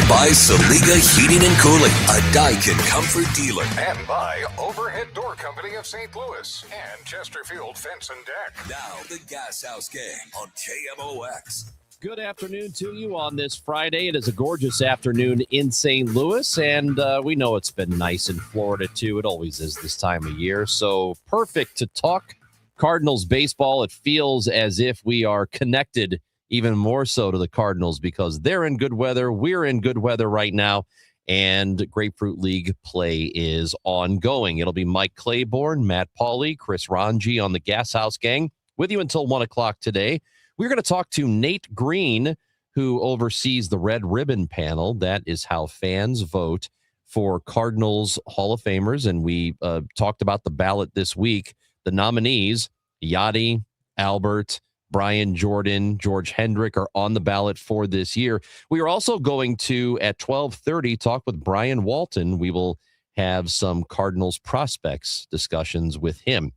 by Saliga Heating and Cooling, a Daikin comfort dealer. And by Overhead Door Company of St. Louis and Chesterfield Fence and Deck. Now, the Gashouse Gang on KMOX. Good afternoon to you on this Friday. It is a gorgeous afternoon in St. Louis, and we know it's been nice in Florida, too. It always is this time of year, so perfect to talk Cardinals baseball. It feels as if we are connected even more so to the Cardinals because they're in good weather. We're in good weather right now, and Grapefruit League play is ongoing. It'll be Mike Claiborne, Matt Pauley, Chris Ranji on the Gashouse Gang with you until 1 o'clock today. We're going to talk to Nate Green, who oversees the Red Ribbon panel. That is how fans vote for Cardinals Hall of Famers. And we talked about the ballot this week. The nominees, Yachty, Albert, Brian Jordan, George Hendrick are on the ballot for this year. We are also going to, at 12:30, talk with Brian Walton. We will have some Cardinals prospects discussions with him.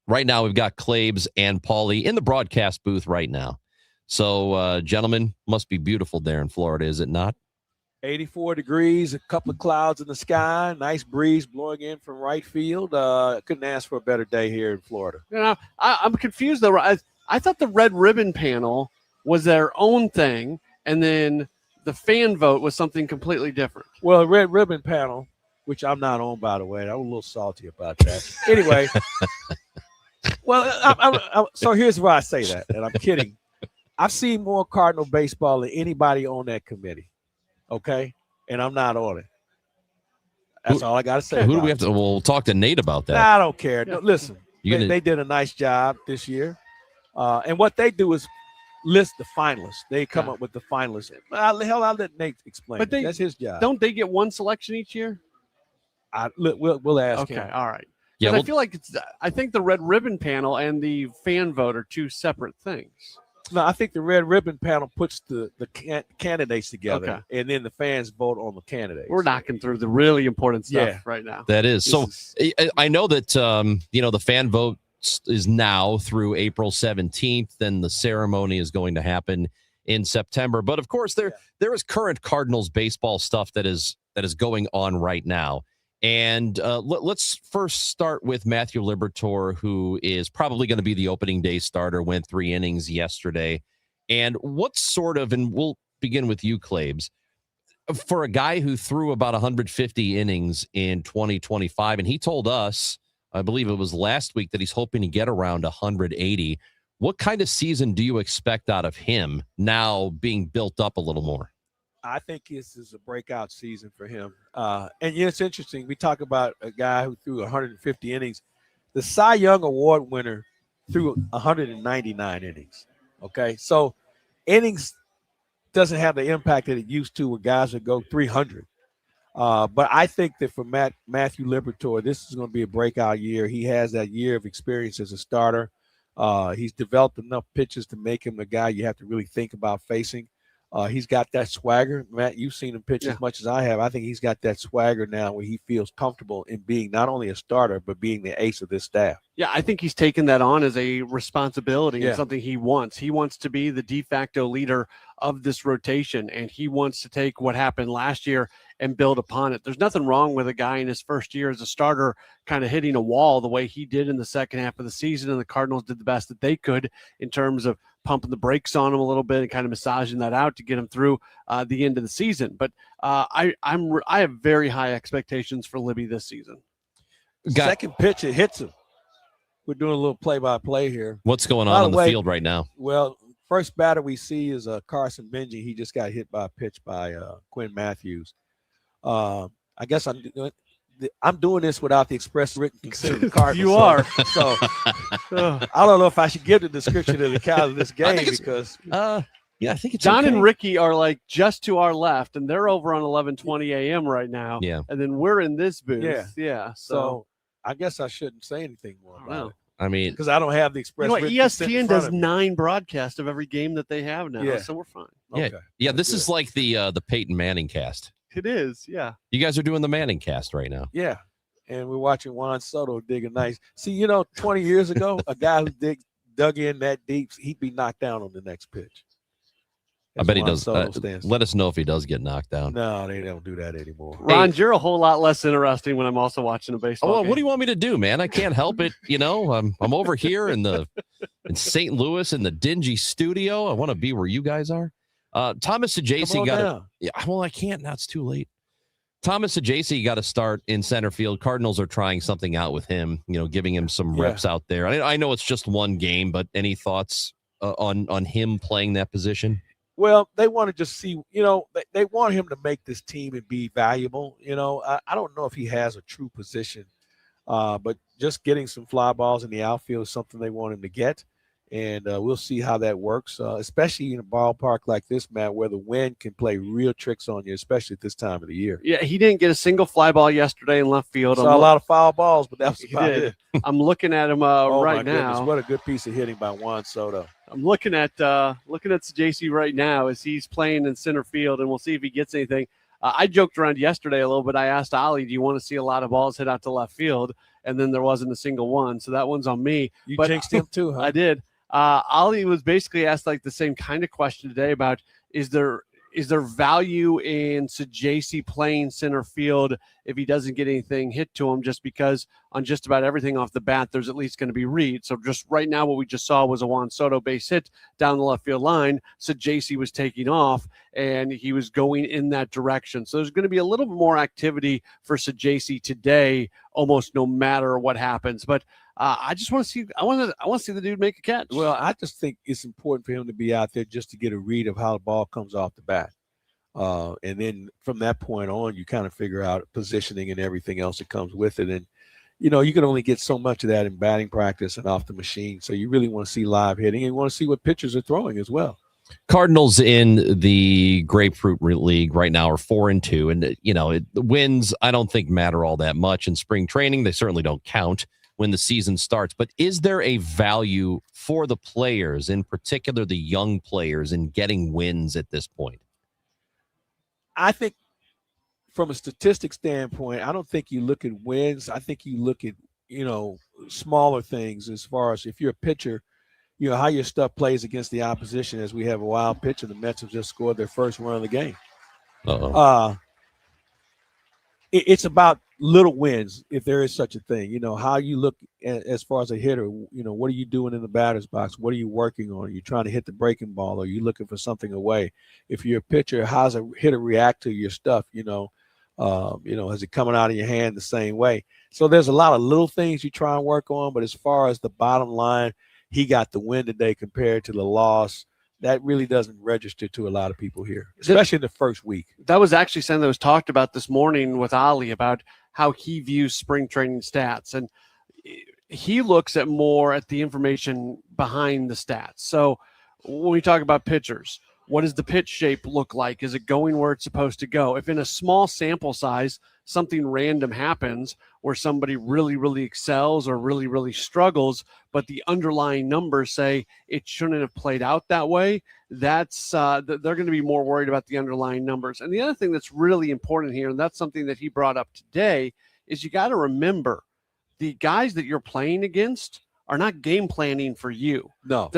Right now, we've got Claibs and Paulie in the broadcast booth right now. So, gentlemen, must be beautiful there in Florida, is it not? 84 degrees, a couple of clouds in the sky, nice breeze blowing in from right field. Couldn't ask for a better day here in Florida. You know, I'm confused, though. I thought the Red Ribbon panel was their own thing, and then the fan vote was something completely different. Well, the Red Ribbon panel, which I'm not on, by the way. I'm a little salty about that. Anyway. Well, so here's why I say that, and I'm kidding. I've seen more Cardinal baseball than anybody on that committee, okay? And I'm not on it. That's all I got to say. Who do we have to? We'll talk to Nate about that. Nah, I don't care. No, listen, they did a nice job this year. And what they do is list the finalists. They come up with the finalists. I'll let Nate explain. But that's his job. Don't they get one selection each year? We'll ask him. Okay, all right. Yeah, I feel like I think the Red Ribbon panel and the fan vote are two separate things. No, I think the Red Ribbon panel puts the candidates together, and then the fans vote on the candidates. We're knocking through the really important stuff right now. That is. I know that, the fan vote is now through April 17th, and the ceremony is going to happen in September. But, of course, there is current Cardinals baseball stuff that is going on right now. And let's first start with Matthew Liberatore, who is probably going to be the opening day starter, went 3 innings yesterday. And and we'll begin with you, Claibs, for a guy who threw about 150 innings in 2025, and he told us, I believe it was last week, that he's hoping to get around 180. What kind of season do you expect out of him now being built up a little more? I think this is a breakout season for him. And it's interesting. We talk about a guy who threw 150 innings. The Cy Young Award winner threw 199 innings. Okay, so innings doesn't have the impact that it used to with guys that go 300. But I think that for Matthew Liberatore, this is going to be a breakout year. He has that year of experience as a starter. He's developed enough pitches to make him a guy you have to really think about facing. He's got that swagger. Matt, you've seen him pitch as much as I have. I think he's got that swagger now where he feels comfortable in being not only a starter, but being the ace of this staff. Yeah, I think he's taken that on as a responsibility and something he wants. He wants to be the de facto leader of this rotation, and he wants to take what happened last year and build upon it. There's nothing wrong with a guy in his first year as a starter kind of hitting a wall the way he did in the second half of the season, and the Cardinals did the best that they could in terms of pumping the brakes on him a little bit and kind of massaging that out to get him through the end of the season. But I have very high expectations for Libby this season. Second pitch, it hits him. We're doing a little play-by-play here. What's going on the field right now? Well, first batter we see is Carson Benji. He just got hit by a pitch by Quinn Matthews. I guess I'm doing this without the express written consent of the Cardinals. You are. So I don't know if I should give the description of the count of this game because I think it's John and Ricky are like just to our left, and they're over on 11:20 a.m. right now. Yeah. And then we're in this booth. Yeah. So I guess I shouldn't say anything more about it. I mean, because I don't have the express. ESPN does 9 broadcasts of every game that they have now, so we're fine. Yeah. This is like the Peyton Manning cast. It is, yeah. You guys are doing the Manning cast right now. Yeah, and we're watching Juan Soto dig a nice. See, 20 years ago, a guy who dug in that deep, he'd be knocked down on the next pitch. I bet he does. Let us know if he does get knocked down. No, they don't do that anymore. Ron, you're a whole lot less interesting when I'm also watching a baseball game. What do you want me to do, man? I can't help it. I'm over here in St. Louis in the dingy studio. I want to be where you guys are. Thomas Ajaysi got yeah. Well, I can't. Now it's too late. Thomas Ajaysi got to start in center field. Cardinals are trying something out with him. Giving him some reps out there. I know it's just one game, but any thoughts on him playing that position? Well, they want to just see, they want him to make this team and be valuable. I don't know if he has a true position, but just getting some fly balls in the outfield is something they want him to get. And we'll see how that works, especially in a ballpark like this, Matt, where the wind can play real tricks on you, especially at this time of the year. Yeah, he didn't get a single fly ball yesterday in left field. Saw a lot of foul balls, but that was about it. I'm looking at him right now. Goodness, what a good piece of hitting by Juan Soto. I'm looking at JC right now as he's playing in center field, and we'll see if he gets anything. I joked around yesterday a little bit. I asked Ollie, do you want to see a lot of balls hit out to left field? And then there wasn't a single one, so that one's on me. You jinxed him too, huh? I did. Ollie was basically asked like the same kind of question today about is there value in Sajasi playing center field if he doesn't get anything hit to him, just because on just about everything off the bat there's at least going to be reads. So just right now what we just saw was a Juan Soto base hit down the left field line. Sajasi was taking off and he was going in that direction. So there's going to be a little bit more activity for Sajasi today, almost no matter what happens. But I just want to see. I want to see the dude make a catch. Well, I just think it's important for him to be out there just to get a read of how the ball comes off the bat, and then from that point on, you kind of figure out positioning and everything else that comes with it. And you can only get so much of that in batting practice and off the machine. So you really want to see live hitting, and you want to see what pitchers are throwing as well. Cardinals in the Grapefruit League right now are 4-2, and the wins I don't think matter all that much in spring training. They certainly don't count when the season starts. But is there a value for the players, in particular the young players, in getting wins at this point? I think from a statistic standpoint, I don't think you look at wins. I think you look at, smaller things as far as if you're a pitcher, how your stuff plays against the opposition. As we have a wild pitcher, the Mets have just scored their first run of the game. It's about little wins, if there is such a thing. How you look as far as a hitter. What are you doing in the batter's box? What are you working on? Are you trying to hit the breaking ball? Are you looking for something away? If you're a pitcher, how's a hitter react to your stuff? Is it coming out of your hand the same way? So there's a lot of little things you try and work on. But as far as the bottom line, he got the win today compared to the loss. That really doesn't register to a lot of people here, especially in the first week. That was actually something that was talked about this morning with Ollie about how he views spring training stats. And he looks at more at the information behind the stats. So when we talk about pitchers, what does the pitch shape look like? Is it going where it's supposed to go? If in a small sample size, something random happens where somebody really, really excels or really, really struggles, but the underlying numbers say it shouldn't have played out that way, that's they're going to be more worried about the underlying numbers. And the other thing that's really important here, and that's something that he brought up today, is you got to remember the guys that you're playing against are not game planning for you. No.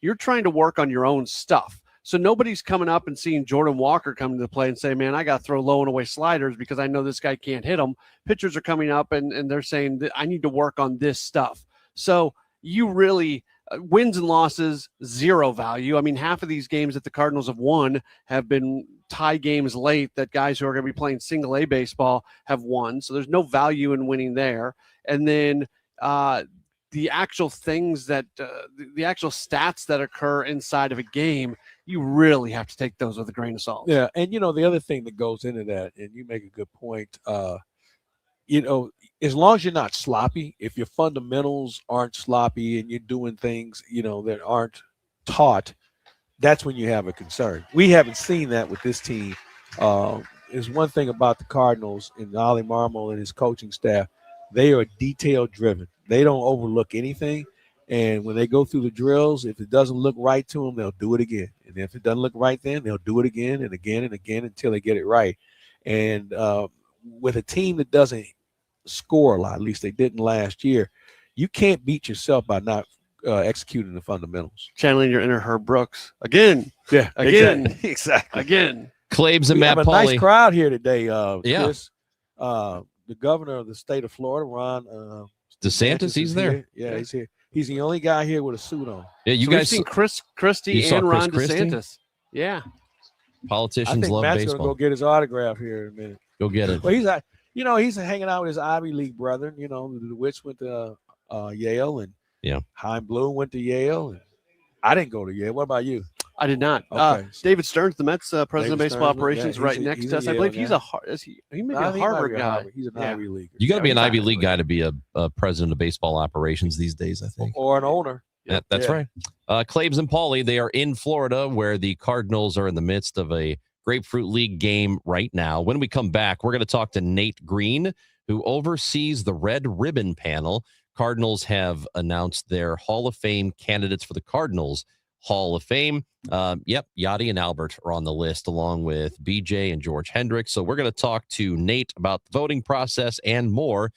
You're trying to work on your own stuff. So nobody's coming up and seeing Jordan Walker come to the play and say, man, I got to throw low and away sliders because I know this guy can't hit them. Pitchers are coming up and they're saying that I need to work on this stuff. So you really wins and losses, zero value. I mean, half of these games that the Cardinals have won have been tie games late that guys who are going to be playing single A baseball have won. So there's no value in winning there. And then the actual things that the actual stats that occur inside of a game, you really have to take those with a grain of salt. Yeah. And, the other thing that goes into that, and you make a good point, as long as you're not sloppy, if your fundamentals aren't sloppy and you're doing things, that aren't taught, that's when you have a concern. We haven't seen that with this team. Is one thing about the Cardinals and Ollie Marmol and his coaching staff. They are detail driven. They don't overlook anything. And when they go through the drills, if it doesn't look right to them, they'll do it again. And if it doesn't look right then, they'll do it again and again and again until they get it right. And with a team that doesn't score a lot, at least they didn't last year, you can't beat yourself by not executing the fundamentals. Channeling your inner Herb Brooks again. Yeah, again, exactly. again. Claves and We Matt have a Pauley. nice crowd here today. Yeah. Chris. The governor of the state of Florida, Ron DeSantis, he's is there. here. Yeah, he's here. He's the only guy here with a suit on. Yeah, you So guys we've seen Chris Christie you saw and Chris Ron Christie? DeSantis. Yeah. I politicians think love Matt's baseball. gonna go get his autograph here in a minute. Go get it. Well, he's hanging out with his Ivy League brethren. The Witch went to Yale, and Chaim Bloom went to Yale. And I didn't go to Yale. What about you? I did not. Okay. David Stearns, the Mets president David of baseball Stearns, operations, yeah, right he's next a to us. I Yale believe guy. he's he may be a Harvard guy. He's an Yeah. Ivy Leaguer. You got to be an he's Ivy not League really- guy to be a president of baseball operations these days, I think. Or an owner. That's right. Claves and Pauley, they are in Florida where the Cardinals are in the midst of a Grapefruit League game right now. When we come back, we're going to talk to Nate Green, who oversees the Red Ribbon panel. Cardinals have announced their Hall of Fame candidates for the Cardinals Hall of Fame. Yachty and Albert are on the list along with BJ and George Hendricks. So we're going to talk to Nate about the voting process and more.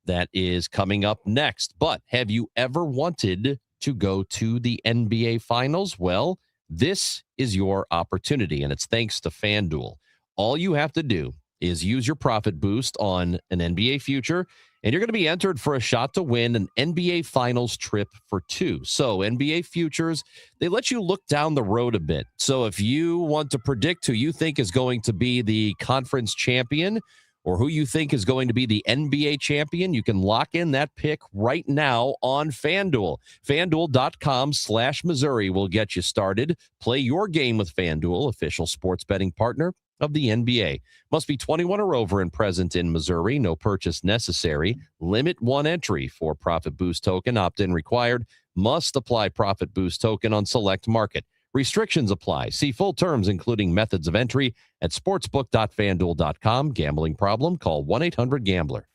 That is coming up next. But have you ever wanted to go to the NBA Finals? Well, this is your opportunity, and it's thanks to FanDuel. All you have to do is use your profit boost on an NBA future, and you're going to be entered for a shot to win an NBA Finals trip for two. So NBA futures, they let you look down the road a bit. So if you want to predict who you think is going to be the conference champion or who you think is going to be the NBA champion, you can lock in that pick right now on FanDuel. FanDuel.com/Missouri will get you started. Play your game with FanDuel, official sports betting partner of the NBA. Must be 21 or over and present in Missouri. No purchase necessary. Limit one entry for Profit Boost token. Opt-in required. Must apply Profit Boost token on select market. Restrictions apply. See full terms, including methods of entry, at sportsbook.fanduel.com. Gambling problem? Call 1-800-GAMBLER.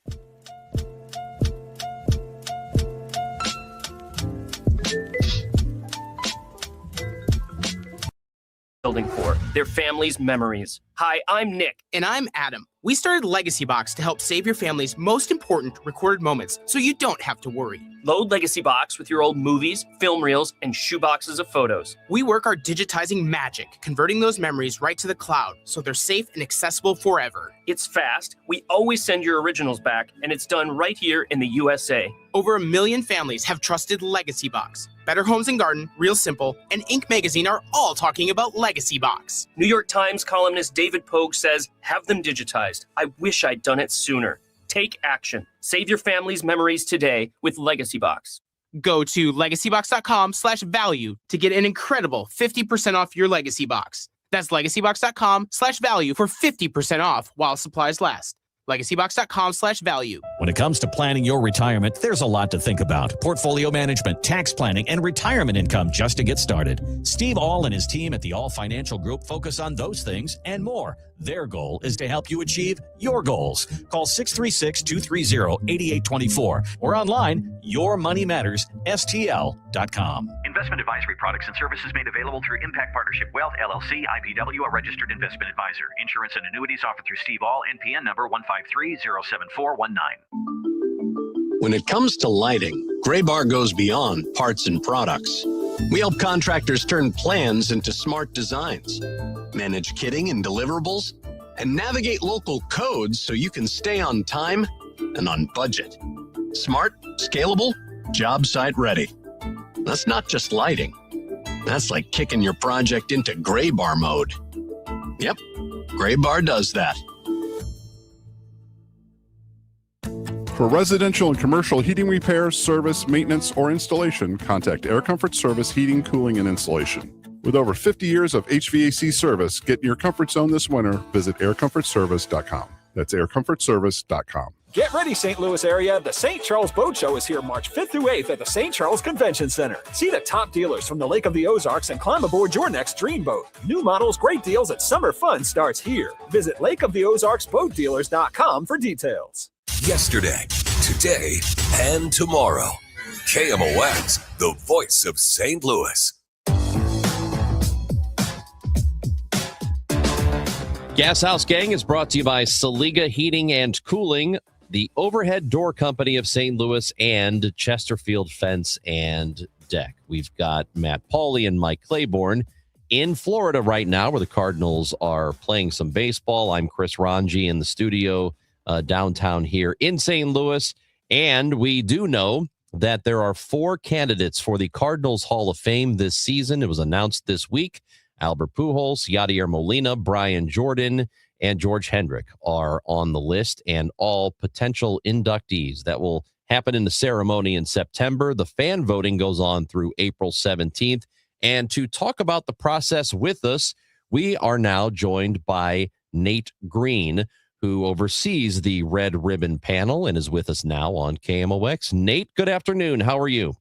Building for their families' memories. Hi, I'm Nick. And I'm Adam. We started Legacy Box to help save your family's most important recorded moments so you don't have to worry. Load Legacy Box with your old movies, film reels, and shoeboxes of photos. We work our digitizing magic, converting those memories right to the cloud so they're safe and accessible forever. It's fast, we always send your originals back, and it's done right here in the USA. Over 1 million families have trusted Legacy Box. Better Homes and Garden, Real Simple, and Inc. magazine are all talking about Legacy Box. New York Times columnist David Pogue says, have them digitized. I wish I'd done it sooner. Take action. Save your family's memories today with Legacy Box. Go to legacybox.com/value to get an incredible 50% off your Legacy Box. That's legacybox.com/value for 50% off while supplies last. legacybox.com/value. When it comes to planning your retirement, there's a lot to think about. Portfolio management, tax planning, and retirement income just to get started. Steve All and his team at the All Financial Group focus on those things and more. Their goal is to help you achieve your goals. Call 636-230-8824 or online, yourmoneymattersstl.com. Investment advisory products and services made available through Impact Partnership Wealth, LLC, IPW, a registered investment advisor. Insurance and annuities offered through Steve All, NPN number 153-07419. When it comes to lighting, Gray Bar goes beyond parts and products. We help contractors turn plans into smart designs, manage kitting and deliverables, and navigate local codes so you can stay on time and on budget. Smart, scalable, job site ready. That's not just lighting. That's like kicking your project into Gray Bar mode. Yep, Gray Bar does that. For residential and commercial heating repairs, service, maintenance, or installation, contact Air Comfort Service Heating, Cooling, and Installation. With over 50 years of HVAC service, get in your comfort zone this winter. Visit aircomfortservice.com. That's aircomfortservice.com. Get ready, St. Louis area. The St. Charles Boat Show is here March 5th through 8th at the St. Charles Convention Center. See the top dealers from the Lake of the Ozarks and climb aboard your next dream boat. New models, great deals, and summer fun starts here. Visit lakeoftheozarksboatdealers.com for details. Yesterday, today, and tomorrow. KMOX, the voice of St. Louis. Gashouse Gang is brought to you by Saliga Heating and Cooling, the Overhead Door Company of St. Louis, and Chesterfield Fence and deck. We've got Matt Pauley and Mike Claiborne in Florida right now, where the Cardinals are playing some baseball. I'm Chris Ranji in the studio downtown here in St. Louis. And we do know that there are 4 candidates for the Cardinals Hall of Fame this season. It was announced this week. Albert Pujols, Yadier Molina, Brian Jordan, and George Hendrick are on the list, and all potential inductees. That will happen in the ceremony in September. The fan voting goes on through April 17th. And to talk about the process with us, we are now joined by Nate Green, who oversees the Red Ribbon panel and is with us now on KMOX. Nate, good afternoon. How are you?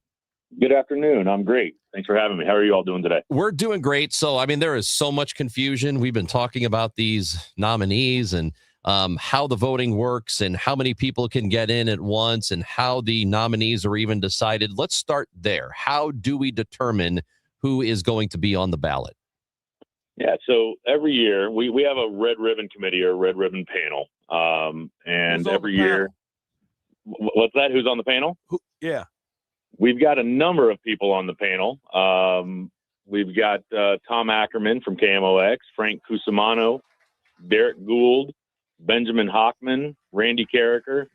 Good afternoon. I'm great. Thanks for having me. How are you all doing today? We're doing great. So, I mean, there is so much confusion. We've been talking about these nominees and how the voting works and how many people can get in at once and how the nominees are even decided. Let's start there. How do we determine who is going to be on the ballot? Yeah, so every year we have a red ribbon committee or red ribbon panel. And every year, what's that? Who's on the panel? Yeah. We've got a number of people on the panel. We've got Tom Ackerman from KMOX, Frank Cusimano, Derek Gould, Benjamin Hockman, Randy Carricker,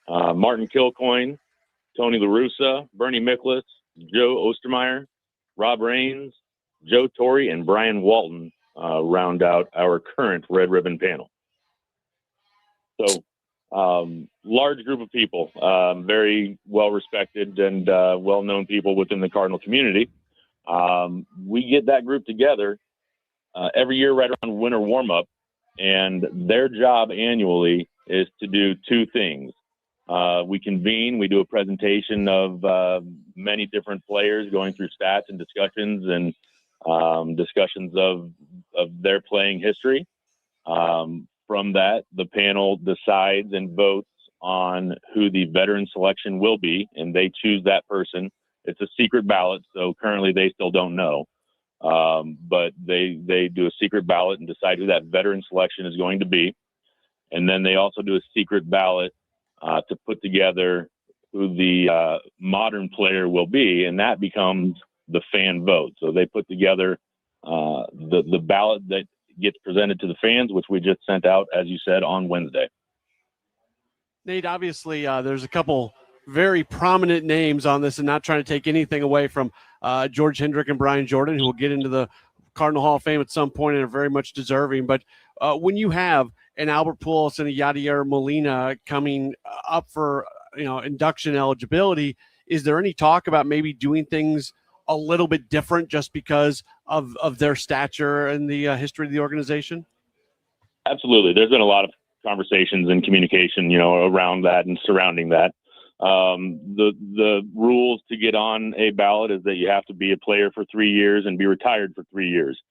Martin Kilcoyne, Tony La Russa, Bernie Miklasz, Joe Ostermeyer, Rob Raines, Joe Torre, and Brian Walton round out our current Red Ribbon panel. So, large group of people, very well-respected and well-known people within the Cardinal community. We get that group together every year right around winter warm-up, and their job annually is to do 2 things. We convene, we do a presentation of many different players going through stats and discussions and discussions of their playing history. From that, the panel decides and votes on who the veteran selection will be, and they choose that person. It's a secret ballot, so currently they still don't know. But they do a secret ballot and decide who that veteran selection is going to be. And then they also do a secret ballot to put together who the modern player will be, and that becomes the fan vote. So they put together the ballot that gets presented to the fans, which we just sent out, as you said, on Wednesday. Nate, obviously there's a couple very prominent names on this, and not trying to take anything away from George Hendrick and Brian Jordan, who will get into the Cardinal Hall of Fame at some point and are very much deserving. But when you have an Albert Pujols and a Yadier Molina coming up for induction eligibility, is there any talk about maybe doing things a little bit different just because of their stature and the history of the organization? Absolutely. There's been a lot of conversations and communication, around that and surrounding that. The rules to get on a ballot is that you have to be a player for 3 years and be retired for 3 years.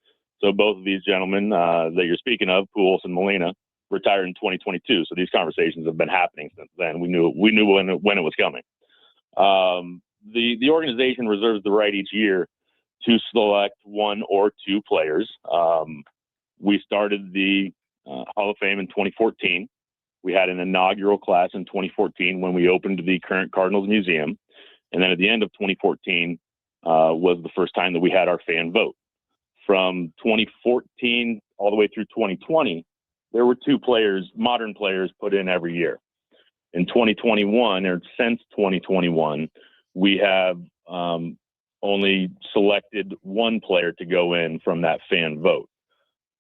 So both of these gentlemen that you're speaking of, Pujols and Molina, retired in 2022. So these conversations have been happening since then. We knew when it was coming. The organization reserves the right each year to select 1 or 2 players. We started the Hall of Fame in 2014. We had an inaugural class in 2014 when we opened the current Cardinals Museum. And then at the end of 2014 was the first time that we had our fan vote. From 2014 all the way through 2020, there were 2 players, modern players, put in every year. In 2021, or since 2021, we have only selected 1 player to go in from that fan vote.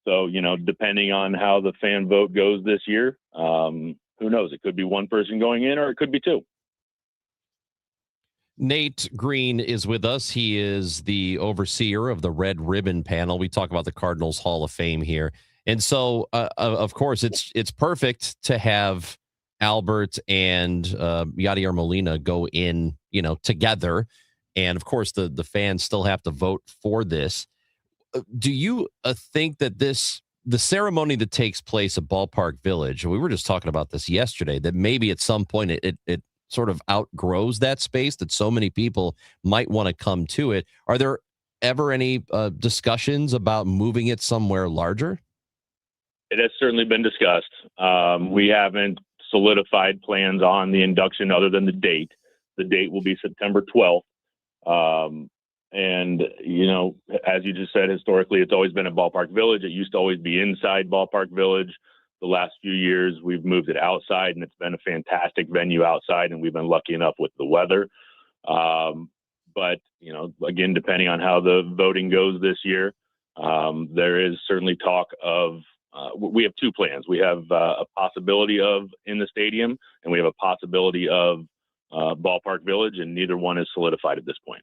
So, depending on how the fan vote goes this year, who knows? It could be 1 person going in, or it could be 2. Nate Green is with us. He is the overseer of the Red Ribbon panel. We talk about the Cardinals Hall of Fame here. And so, of course, it's perfect to have Albert and Yadier Molina go in, together. And of course, the fans still have to vote for this. Do you think that the ceremony that takes place at Ballpark Village, we were just talking about this yesterday, that maybe at some point it sort of outgrows that space, that so many people might want to come to it? Are there ever any discussions about moving it somewhere larger? It has certainly been discussed. We haven't solidified plans on the induction other than the date. The date will be September 12th. And, as you just said, historically, it's always been at Ballpark Village. It used to always be inside Ballpark Village. The last few years, we've moved it outside, and it's been a fantastic venue outside, and we've been lucky enough with the weather. But, again, depending on how the voting goes this year, there is certainly talk of we have two plans. We have a possibility of in the stadium, and we have a possibility of Ballpark Village, and neither one is solidified at this point.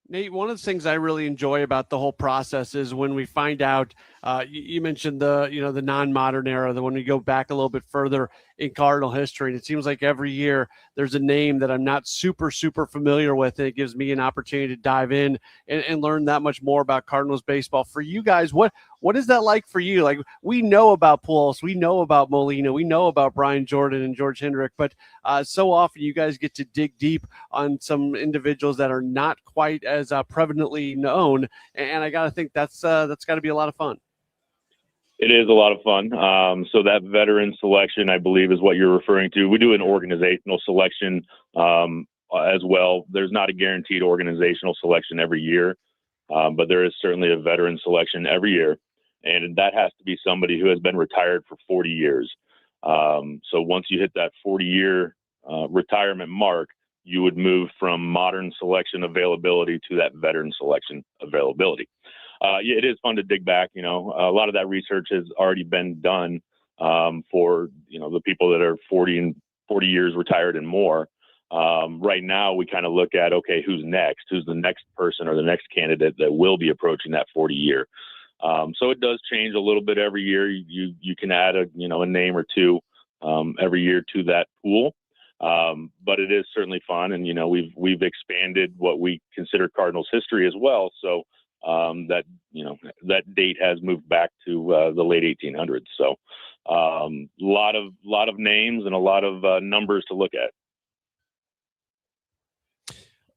Nate, one of the things I really enjoy about the whole process is when we find out, you mentioned the non-modern era, the when we go back a little bit further in Cardinal history, and it seems like every year there's a name that I'm not super familiar with, and it gives me an opportunity to dive in and learn that much more about Cardinals baseball. For you guys, what is that like for you? Like, we know about Pujols, we know about Molina, we know about Brian Jordan and George Hendrick, but so often you guys get to dig deep on some individuals that are not quite as prevalently known, and I gotta think that's got to be a lot of fun. It is a lot of fun. So that veteran selection, I believe, is what you're referring to. We do an organizational selection as well. There's not a guaranteed organizational selection every year, but there is certainly a veteran selection every year. And that has to be somebody who has been retired for 40 years. So once you hit that 40-year retirement mark, you would move from modern selection availability to that veteran selection availability. It is fun to dig back. A lot of that research has already been done for, the people that are 40 years retired and more. Right now, we kind of look at, okay, who's next? Who's the next person or the next candidate that will be approaching that 40-year? So it does change a little bit every year. You can add a name or two every year to that pool. But it is certainly fun. And, we've expanded what we consider Cardinals history as well. So that date has moved back to the late 1800s. So a lot of names and a lot of numbers to look at.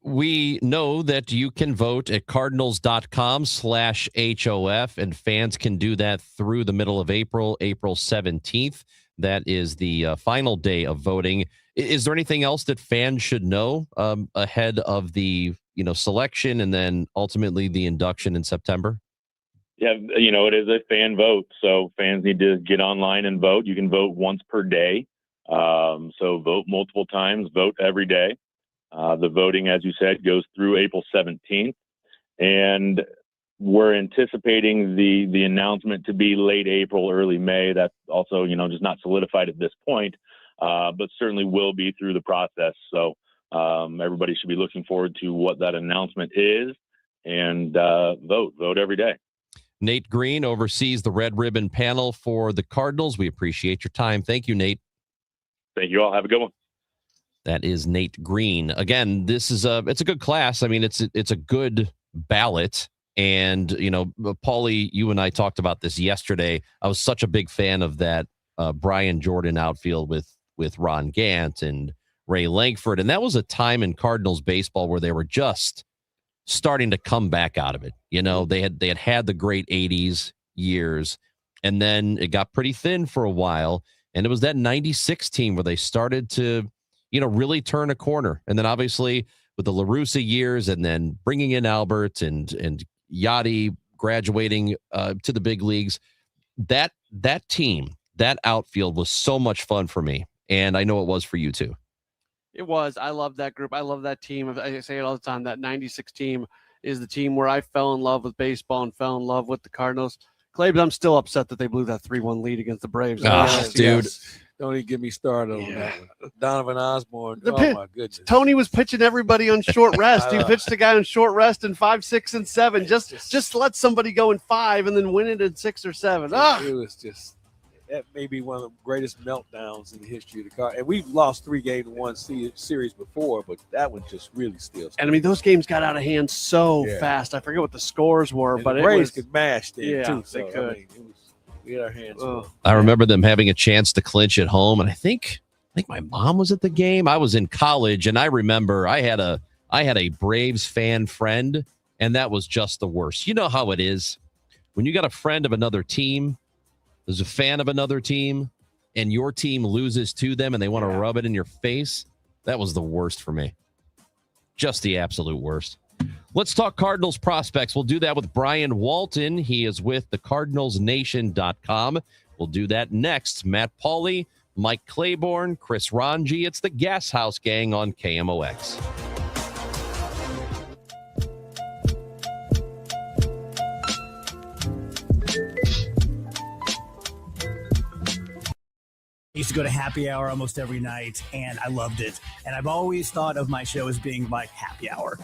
We know that you can vote at cardinals.com/HOF, and fans can do that through the middle of April 17th. That is the final day of voting. Is there anything else that fans should know ahead of the selection and then ultimately the induction in September? Yeah, it is a fan vote, so fans need to get online and vote. You can vote once per day, so vote multiple times, vote every day. The voting, as you said, goes through April 17th, and we're anticipating the announcement to be late April, early May. That's also, just not solidified at this point, but certainly will be through the process. So everybody should be looking forward to what that announcement is, and vote every day. Nate Green oversees the Red Ribbon panel for the Cardinals. We appreciate your time. Thank you, Nate. Thank you all. Have a good one. That is Nate Green. Again, it's a good class. I mean, it's a good ballot. And, Paulie, you and I talked about this yesterday. I was such a big fan of that Brian Jordan outfield with Ron Gant and Ray Langford. And that was a time in Cardinals baseball where they were just starting to come back out of it. They had the great 80s years, and then it got pretty thin for a while. And it was that 96 team where they started to, really turn a corner. And then obviously with the La Russa years, and then bringing in Albert and Yachty graduating to the big leagues, that team, that outfield was so much fun for me. And I know it was for you too. It was. I love that group. I love that team. I say it all the time. That 96 team is the team where I fell in love with baseball and fell in love with the Cardinals. Clay, but I'm still upset that they blew that 3-1 lead against the Braves. Dude. Don't even get me started on that one. Donovan Osborne. My goodness. Tony was pitching everybody on short rest. He pitched a guy on short rest in 5, 6, and 7. Just let somebody go in 5 and then win it in 6 or 7. It was just, that may be one of the greatest meltdowns in the history of the car. And we've lost 3 games in one series before, but that one just really still. And I mean, those games got out of hand so fast. I forget what the scores were, and but the Braves could mash them too. So, they could. I mean, we had our hands full. I remember them having a chance to clinch at home, and I think my mom was at the game. I was in college, and I remember I had a Braves fan friend, and that was just the worst. You know how it is when you got a friend of another team, there's a fan of another team, and your team loses to them, and they want to rub it in your face. That was the worst for me. Just the absolute worst. Let's talk Cardinals prospects. We'll do that with Brian Walton. He is with the CardinalsNation.com. We'll do that next. Matt Pauley, Mike Claiborne, Chris Ranji. It's the Gashouse Gang on KMOX. I used to go to happy hour almost every night, and I loved it. And I've always thought of my show as being like happy hour.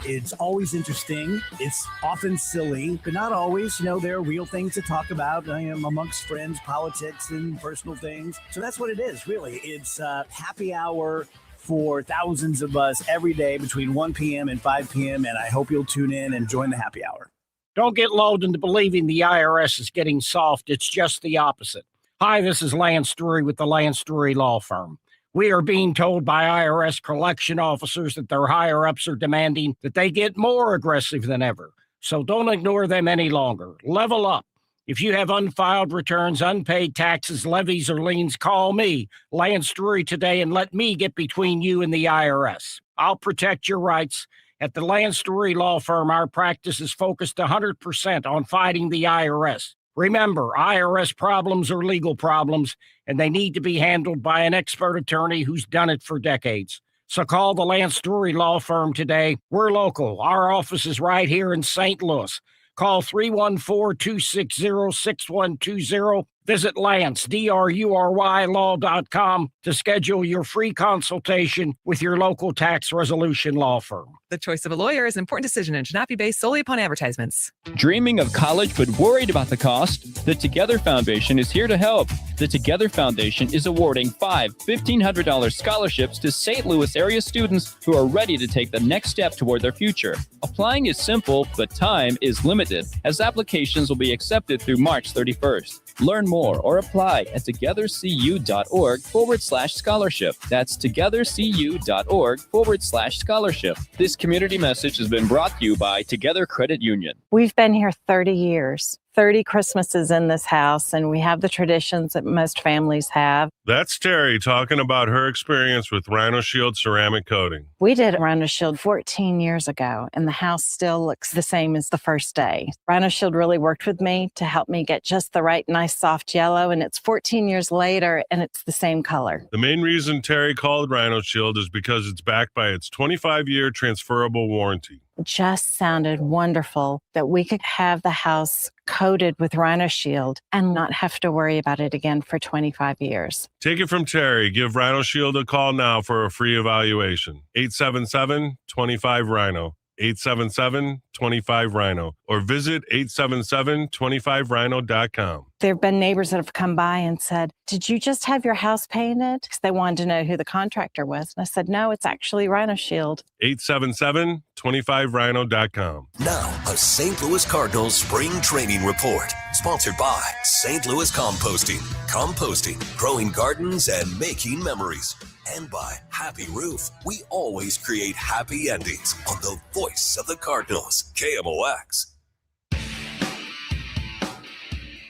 It's always interesting. It's often silly, but not always. You know, there are real things to talk about amongst friends, politics, and personal things. So that's what it is, really. It's happy hour for thousands of us every day between 1 p.m. and 5 p.m., and I hope you'll tune in and join the happy hour. Don't get lulled into believing the IRS is getting soft. It's just the opposite. Hi, this is Lance Drury with the Lance Drury Law Firm. We are being told by IRS collection officers that their higher-ups are demanding that they get more aggressive than ever. So don't ignore them any longer. Level up. If you have unfiled returns, unpaid taxes, levies, or liens, call me, Lance Drury, today and let me get between you and the IRS. I'll protect your rights. At the Lance Drury Law Firm, our practice is focused 100% on fighting the IRS. Remember, IRS problems are legal problems, and they need to be handled by an expert attorney who's done it for decades. So call the Lance Drury Law Firm today. We're local. Our office is right here in St. Louis. Call 314-260-6120. Visit Lance, DRURY law.com to schedule your free consultation with your local tax resolution law firm. The choice of a lawyer is an important decision and should not be based solely upon advertisements. Dreaming of college but worried about the cost? The Together Foundation is here to help. The Together Foundation is awarding 5 $1,500 scholarships to St. Louis area students who are ready to take the next step toward their future. Applying is simple, but time is limited, as applications will be accepted through March 31st. Learn more or apply at togethercu.org/scholarship. That's togethercu.org/scholarship. This community message has been brought to you by Together Credit Union. We've been here 30 years. 30 Christmases in this house, and we have the traditions that most families have. That's Terry talking about her experience with Rhino Shield ceramic coating. We did Rhino Shield 14 years ago, and the house still looks the same as the first day. Rhino Shield really worked with me to help me get just the right, nice, soft yellow, and it's 14 years later, and it's the same color. The main reason Terry called Rhino Shield is because it's backed by its 25-year transferable warranty. It just sounded wonderful that we could have the house coated with Rhino Shield and not have to worry about it again for 25 years. Take it from Terry. Give Rhino Shield a call now for a free evaluation. 877-25-RHINO. 877-25-RHINO. Or visit 877-25rhino.com. There have been neighbors that have come by and said, "Did you just have your house painted?" Because they wanted to know who the contractor was. And I said, "No, it's actually Rhino Shield." 877-25rhino.com. Now, a St. Louis Cardinals spring training report. Sponsored by St. Louis Composting. Composting, growing gardens, and making memories. And by Happy Roof. We always create happy endings on the voice of the Cardinals, KMOX.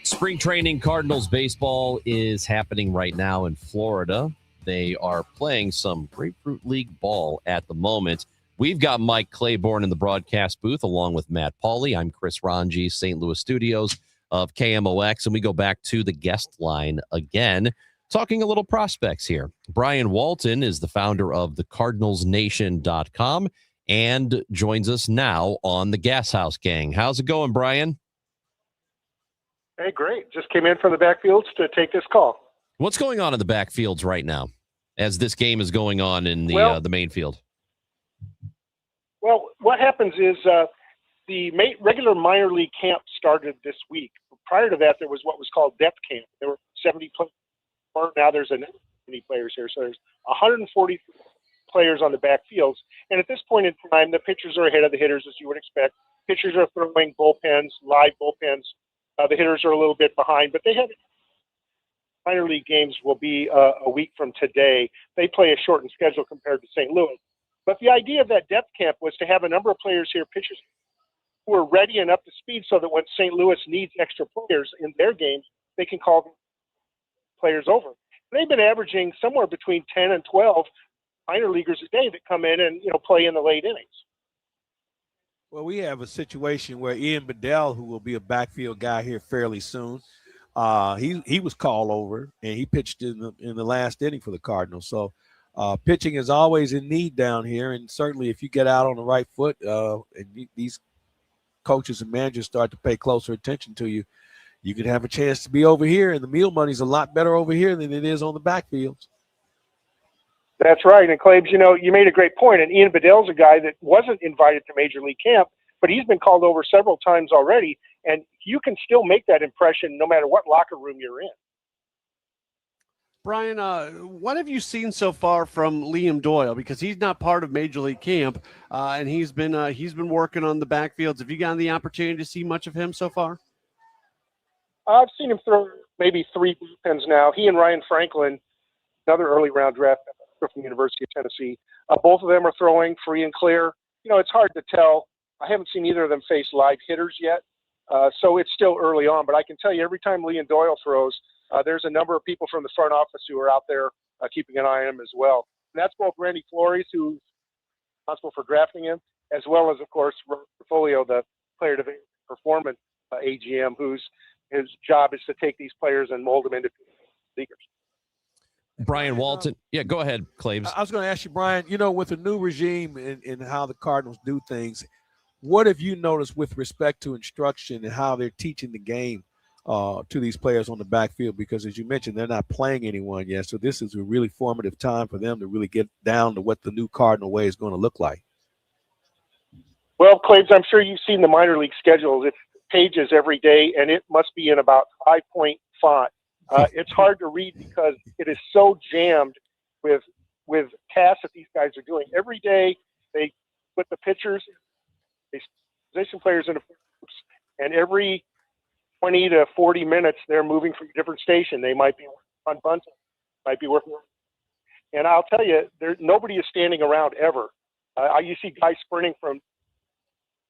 Spring training Cardinals baseball is happening right now in Florida. They are playing some Grapefruit League ball at the moment. We've got Mike Claiborne in the broadcast booth along with Matt Pauley. I'm Chris Ranji, St. Louis studios of KMOX, and we go back to the guest line again, talking a little prospects here. Brian Walton is the founder of the CardinalsNation.com and joins us now on the Gashouse Gang. How's it going, Brian? Hey, great. Just came in from the backfields to take this call. What's going on in the backfields right now as this game is going on in the main field? Well, what happens is the regular minor league camp started this week. Prior to that, there was what was called depth camp. There were 70 players. Now there's many players here. So there's 140 players on the backfields. And at this point in time, the pitchers are ahead of the hitters, as you would expect. Pitchers are throwing bullpens, live bullpens. The hitters are a little bit behind, but they have minor league games will be a week from today. They play a shortened schedule compared to St. Louis. But the idea of that depth camp was to have a number of players here, pitchers who are ready and up to speed so that when St. Louis needs extra players in their games, they can call players over. They've been averaging somewhere between 10 and 12 minor leaguers today that come in and play in the late innings. Well, we have a situation where Ian Bedell, who will be a backfield guy here fairly soon, he was called over and he pitched in the last inning for the Cardinals. So pitching is always in need down here, and certainly if you get out on the right foot, and these coaches and managers start to pay closer attention to you, you could have a chance to be over here, and the meal money's a lot better over here than it is on the backfields. That's right. And Claves, you made a great point. And Ian Bedell's a guy that wasn't invited to Major League Camp, but he's been called over several times already. And you can still make that impression no matter what locker room you're in. Brian, what have you seen so far from Liam Doyle? Because he's not part of Major League Camp, and he's been working on the backfields. Have you gotten the opportunity to see much of him so far? I've seen him throw maybe 3 bullpens now. He and Ryan Franklin, another early round draft from the University of Tennessee. Both of them are throwing free and clear. It's hard to tell. I haven't seen either of them face live hitters yet, so it's still early on. But I can tell you, every time Liam Doyle throws, there's a number of people from the front office who are out there keeping an eye on him as well. And that's both Randy Flores, who's responsible for drafting him, as well as, of course, Folio, the player development performance AGM, whose his job is to take these players and mold them into leaguers. Brian Walton. Yeah, go ahead, Claves. I was going to ask you, Brian, with the new regime and how the Cardinals do things, what have you noticed with respect to instruction and how they're teaching the game to these players on the backfield? Because as you mentioned, they're not playing anyone yet. So this is a really formative time for them to really get down to what the new Cardinal way is going to look like. Well, Claves, I'm sure you've seen the minor league schedules. It's pages every day, and it must be in about 5-point font. It's hard to read because it is so jammed with tasks that these guys are doing. Every day they put the pitchers, they position players into groups, and every 20 to 40 minutes they're moving from a different station. They might be working on bunting, might be working. And I'll tell you, nobody is standing around ever. You see guys sprinting from.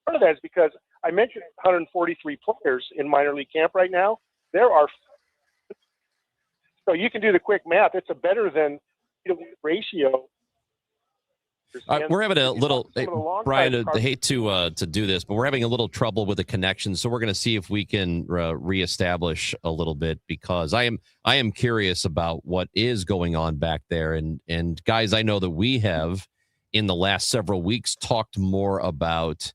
Part of that is because I mentioned 143 players in minor league camp right now. There are. So you can do the quick math. It's a better than ratio. We're having a little, Brian, I hate to do this, but we're having a little trouble with the connection. So we're going to see if we can reestablish a little bit, because I am curious about what is going on back there. And guys, I know that we have in the last several weeks talked more about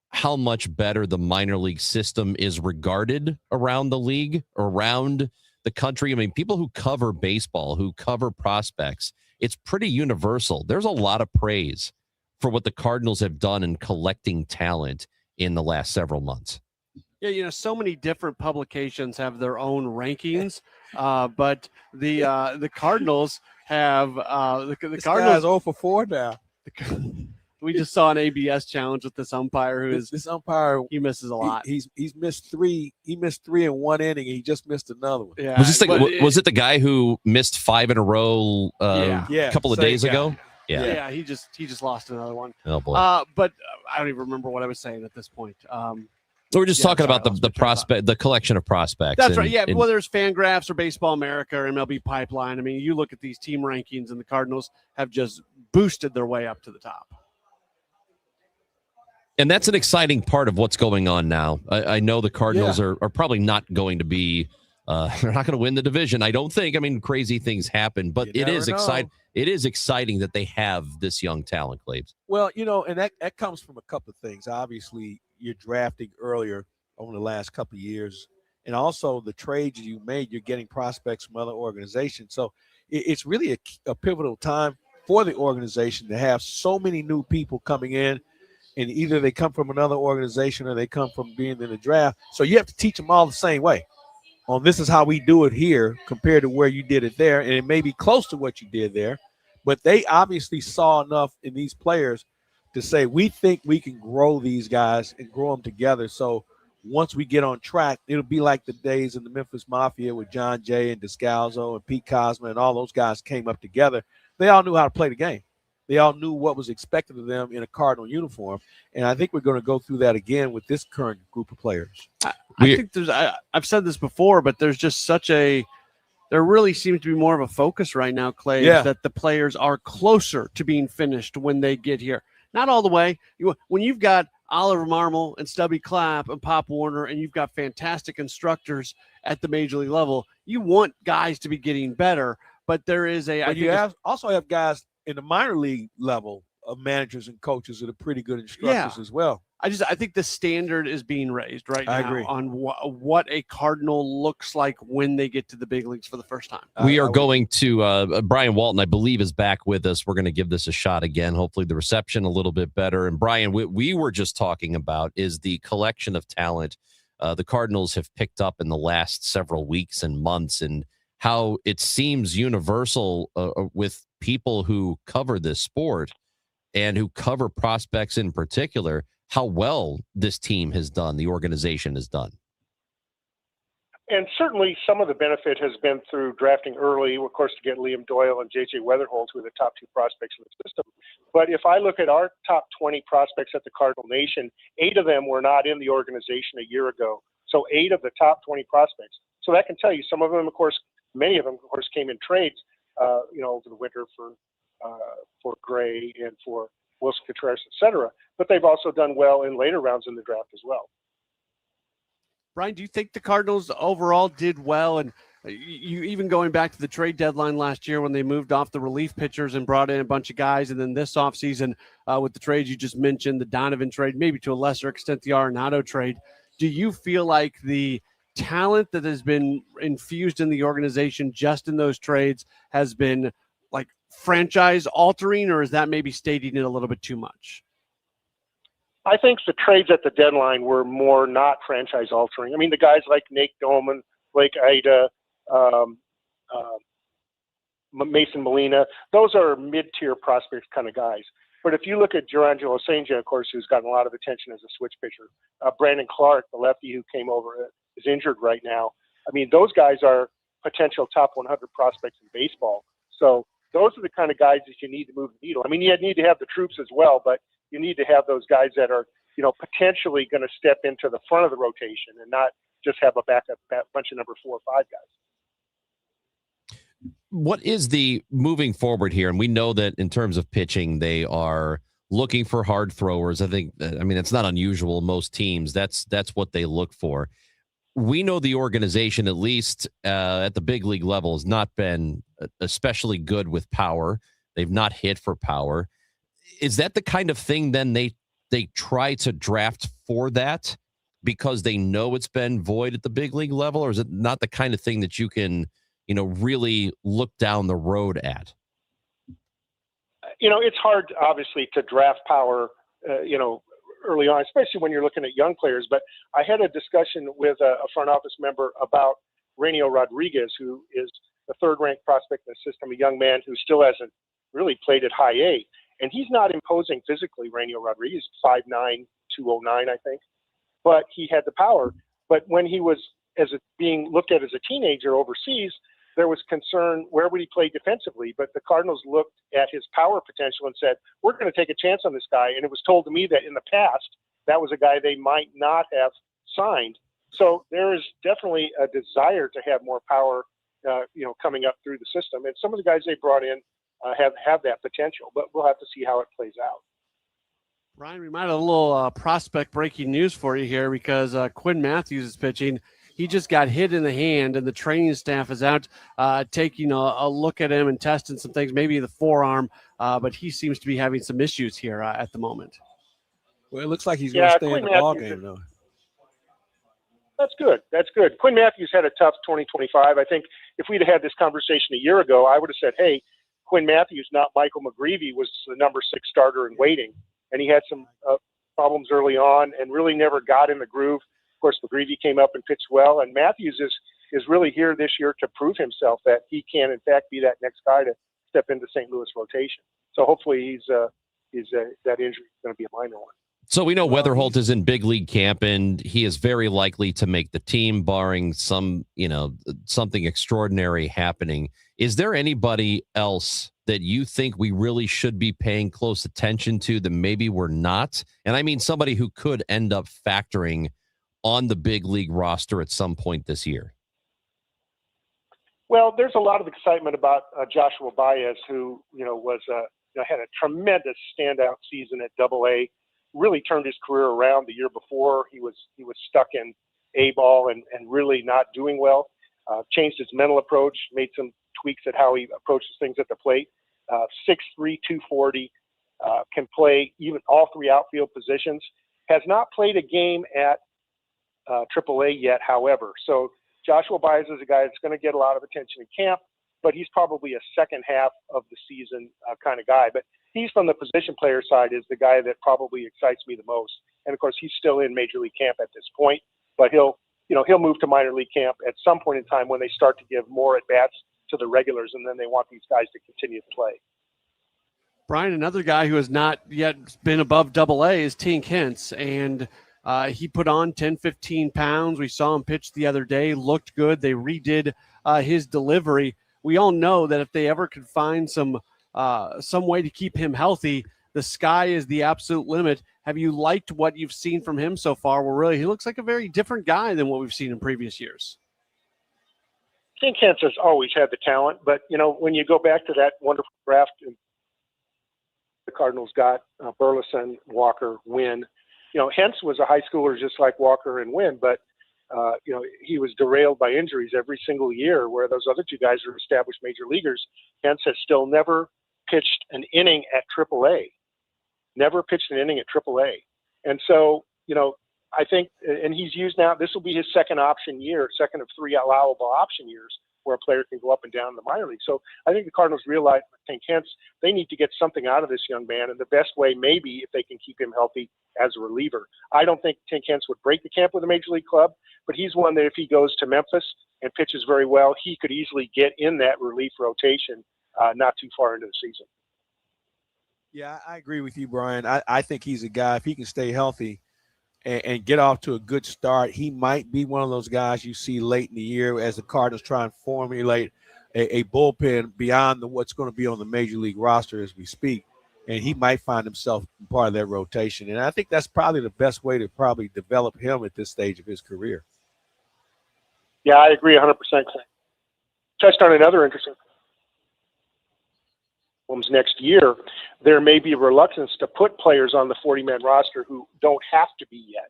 how much better the minor league system is regarded around the league, around the country. I mean, people who cover baseball, who cover prospects, it's pretty universal. There's a lot of praise for what the Cardinals have done in collecting talent in the last several months. Yeah, so many different publications have their own rankings, but the Cardinals have the This Cardinals guy's 0 for 4 now. We just saw an ABS challenge with this umpire who this umpire, he misses a lot. He's missed 3. He missed 3 in one inning, and he just missed another one. Yeah, was it the guy who missed 5 in a row a couple of days ago? Yeah, he just lost another one. Oh boy. But I don't even remember what I was saying at this point. So we're just talking about the prospect, the collection of prospects. That's right. Yeah, whether it's Fangraphs or Baseball America or MLB Pipeline, I mean, you look at these team rankings, and the Cardinals have just boosted their way up to the top. And that's an exciting part of what's going on now. I know the Cardinals are probably not going to be they're not going to win the division, I don't think. I mean, crazy things happen, but it is exciting. It is exciting that they have this young talent, Claves. Well, and that comes from a couple of things. Obviously, you're drafting earlier over the last couple of years, and also the trades you made, you're getting prospects from other organizations. So it's really a pivotal time for the organization to have so many new people coming in. And either they come from another organization or they come from being in the draft. So you have to teach them all the same way. This is how we do it here compared to where you did it there. And it may be close to what you did there. But they obviously saw enough in these players to say, we think we can grow these guys and grow them together. So once we get on track, it'll be like the days in the Memphis Mafia with John Jay and Descalzo and Pete Cosma and all those guys came up together. They all knew how to play the game. They all knew what was expected of them in a Cardinal uniform. And I think we're going to go through that again with this current group of players. I think I've said this before, but there's just such a there really seems to be more of a focus right now, Clay, that the players are closer to being finished when they get here. Not all the way. When you've got Oliver Marmol and Stubby Clapp and Pop Warner, and you've got fantastic instructors at the major league level, you want guys to be getting better. But there is also have guys in the minor league level of managers and coaches that are pretty good instructors as well. I think the standard is being raised right now. I agree. On what a Cardinal looks like when they get to the big leagues for the first time. We are going to Brian Walton, I believe, is back with us. We're going to give this a shot again. Hopefully the reception a little bit better. And Brian, we were just talking about is the collection of talent the Cardinals have picked up in the last several weeks and months, and how it seems universal with people who cover this sport and who cover prospects in particular, how well this team has done, the organization has done. And certainly some of the benefit has been through drafting early, of course, to get Liam Doyle and J.J. Weatherholt, who are the top two prospects in the system. But if I look at our top 20 prospects at the Cardinal Nation, 8 of them were not in the organization a year ago. So 8 of the top 20 prospects. So that can tell you some of them, of course, many of them, of course, came in trades, over the winter for Gray and for Wilson Contreras, et cetera. But they've also done well in later rounds in the draft as well. Brian, do you think the Cardinals overall did well? And you even going back to the trade deadline last year when they moved off the relief pitchers and brought in a bunch of guys, and then this offseason with the trades you just mentioned, the Donovan trade, maybe to a lesser extent the Arenado trade, do you feel like the talent that has been infused in the organization just in those trades has been like franchise altering, or is that maybe stating it a little bit too much? I think the trades at the deadline were more not franchise altering. I mean, the guys like Nate Doman, Blake Ida, Mason Molina, those are mid-tier prospects kind of guys. But if you look at Jurangelo St. of course, who's gotten a lot of attention as a switch pitcher, Brandon Clark, the lefty who came over, is injured right now. I mean, those guys are potential top 100 prospects in baseball. So those are the kind of guys that you need to move the needle. I mean, you need to have the troops as well, but you need to have those guys that are, potentially going to step into the front of the rotation and not just have a backup bunch of number 4 or 5 guys. What is the moving forward here? And we know that in terms of pitching, they are looking for hard throwers. It's not unusual. Most teams, that's what they look for. We know the organization, at least at the big league level, has not been especially good with power. They've not hit for power. Is that the kind of thing then they try to draft for that because they know it's been void at the big league level, or is it not the kind of thing that you can, really look down the road at? It's hard, obviously, to draft power, early on, especially when you're looking at young players. But I had a discussion with a front office member about Rainier Rodriguez, who is the 3rd-ranked prospect in the system, a young man who still hasn't really played at high A. And he's not imposing physically, Rainier Rodriguez, 5'9", 209, I think. But he had the power. But when he was being looked at as a teenager overseas, there was concern, where would he play defensively? But the Cardinals looked at his power potential and said, we're going to take a chance on this guy. And it was told to me that in the past, that was a guy they might not have signed. So there is definitely a desire to have more power, coming up through the system. And some of the guys they brought in have that potential, but we'll have to see how it plays out. Brian, we might have a little prospect breaking news for you here, because Quinn Matthews is pitching. He just got hit in the hand, and the training staff is out taking a look at him and testing some things, maybe the forearm, but he seems to be having some issues here at the moment. Well, it looks like he's going to stay in the ball game, though. That's good. That's good. Quinn Matthews had a tough 2025. I think if we'd had this conversation a year ago, I would have said, hey, Quinn Matthews, not Michael McGreevy, was the number 6 starter in waiting. And he had some problems early on and really never got in the groove. Of course, McGreevy came up and pitched well. And Matthews is really here this year to prove himself that he can, in fact, be that next guy to step into St. Louis rotation. So hopefully that injury is going to be a minor one. So we know Weatherholt is in big league camp, and he is very likely to make the team, barring something extraordinary happening. Is there anybody else that you think we really should be paying close attention to that maybe we're not? And I mean somebody who could end up factoring on the big league roster at some point this year. Well, there's a lot of excitement about Joshua Baez, who was had a tremendous standout season at AA. Really turned his career around the year before. He was stuck in A ball and really not doing well. Changed his mental approach, made some tweaks at how he approaches things at the plate. 6'3", 240, can play even all three outfield positions. Has not played a game at AAA yet, however. So Joshua Baez is a guy that's going to get a lot of attention in camp, but he's probably a second half of the season kind of guy. But he's from the position player side is the guy that probably excites me the most. And of course, he's still in Major League camp at this point, but he'll move to minor league camp at some point in time when they start to give more at bats to the regulars, and then they want these guys to continue to play. Brian, another guy who has not yet been above AA is Tink Hintz, and he put on 10, 15 pounds. We saw him pitch the other day, looked good. They redid his delivery. We all know that if they ever could find some way to keep him healthy, the sky is the absolute limit. Have you liked what you've seen from him so far? Well, really, he looks like a very different guy than what we've seen in previous years. Tink Hintz has always had the talent, but, when you go back to that wonderful draft, the Cardinals got Burleson, Walker, Wynn. Hintz was a high schooler just like Walker and Wynn, but, he was derailed by injuries every single year, where those other two guys are established major leaguers. Hintz has still never pitched an inning at AAA. Never pitched an inning at AAA. And so, I think, and he's used now, this will be his second of three allowable option years where a player can go up and down in the minor league. So I think the Cardinals realize, I think, hence they need to get something out of this young man. And the best way maybe if they can keep him healthy as a reliever. I don't think Tink Hintz would break the camp with a major league club, but he's one that if he goes to Memphis and pitches very well, he could easily get in that relief rotation not too far into the season. Yeah, I agree with you, Brian. I think he's a guy, if he can stay healthy and get off to a good start, he might be one of those guys you see late in the year as the Cardinals try and formulate a bullpen beyond what's going to be on the major league roster as we speak. And he might find himself part of that rotation. And I think that's probably the best way to probably develop him at this stage of his career. Yeah, I agree 100%. Touched on another interesting next year. There may be a reluctance to put players on the 40-man roster who don't have to be yet.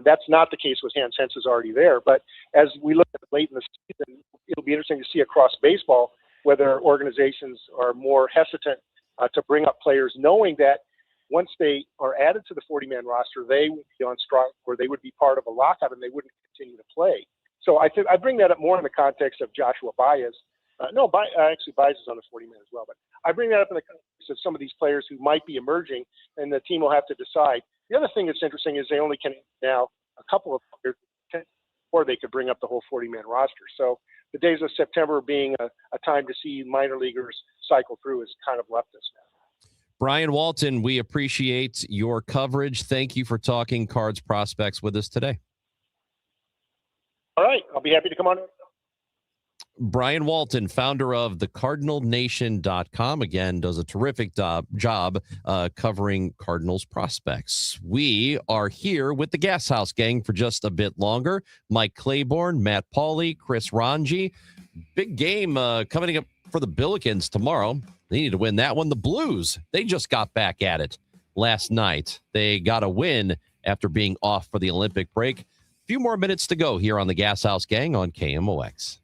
That's not the case with Hintz. Hintz is already there. But as we look at late in the season, it'll be interesting to see across baseball whether organizations are more hesitant to bring up players, knowing that once they are added to the 40-man roster, they would be on strike or they would be part of a lockout and they wouldn't continue to play. So I think I bring that up more in the context of Joshua Baez. Actually, Baez is on the 40-man as well. But I bring that up in the context of some of these players who might be emerging, and the team will have to decide. The other thing that's interesting is they only can now a couple of players, or they could bring up the whole 40-man roster. So the days of September being a time to see minor leaguers cycle through has kind of left us now. Brian Walton, we appreciate your coverage. Thank you for talking Cards prospects with us today. All right. I'll be happy to come on. Brian Walton, founder of thecardinalnation.com, again, does a terrific job covering Cardinals prospects. We are here with the Gashouse Gang for just a bit longer. Mike Claiborne, Matt Pauley, Chris Ranji. Big game coming up for the Billikens tomorrow. They need to win that one. The Blues, they just got back at it last night. They got a win after being off for the Olympic break. A few more minutes to go here on the Gashouse Gang on KMOX.